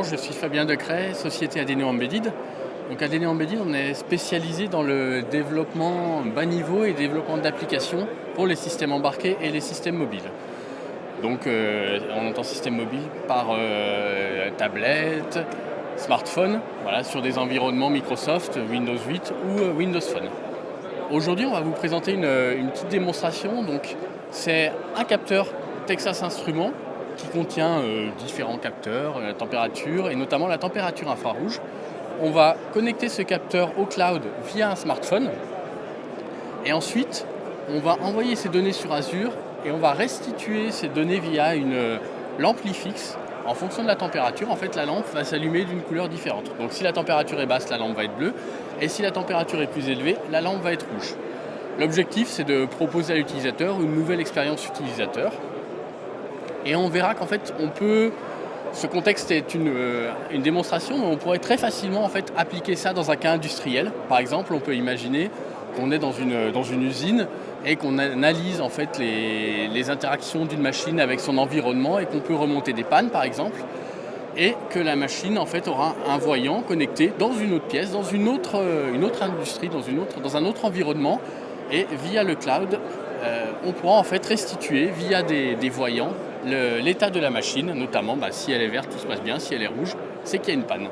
je suis Fabien Decret, société Adeneo Embedded. Donc Adeneo Embedded, on est spécialisé dans le développement bas niveau et développement d'applications pour les systèmes embarqués et les systèmes mobiles. Donc on entend système mobile par tablette, smartphone, voilà, sur des environnements Microsoft, Windows 8 ou Windows Phone. Aujourd'hui, on va vous présenter une petite démonstration. Donc, c'est un capteur Texas Instruments qui contient différents capteurs, la température et notamment la température infrarouge. On va connecter ce capteur au cloud via un smartphone et ensuite on va envoyer ces données sur Azure et on va restituer ces données via une lampe LiFix. En fonction de la température, en fait, la lampe va s'allumer d'une couleur différente. Donc si la température est basse, la lampe va être bleue, et si la température est plus élevée, la lampe va être rouge. L'objectif, c'est de proposer à l'utilisateur une nouvelle expérience utilisateur. Et on verra qu'en fait, ce contexte est une démonstration, mais on pourrait très facilement en fait, appliquer ça dans un cas industriel. Par exemple, on peut imaginer qu'on est dans une usine et qu'on analyse en fait les interactions d'une machine avec son environnement et qu'on peut remonter des pannes par exemple, et que la machine en fait aura un voyant connecté dans une autre pièce, dans une autre industrie, dans un autre environnement, et via le cloud, on pourra en fait restituer via des voyants l'état de la machine, notamment si elle est verte, tout se passe bien, si elle est rouge, c'est qu'il y a une panne.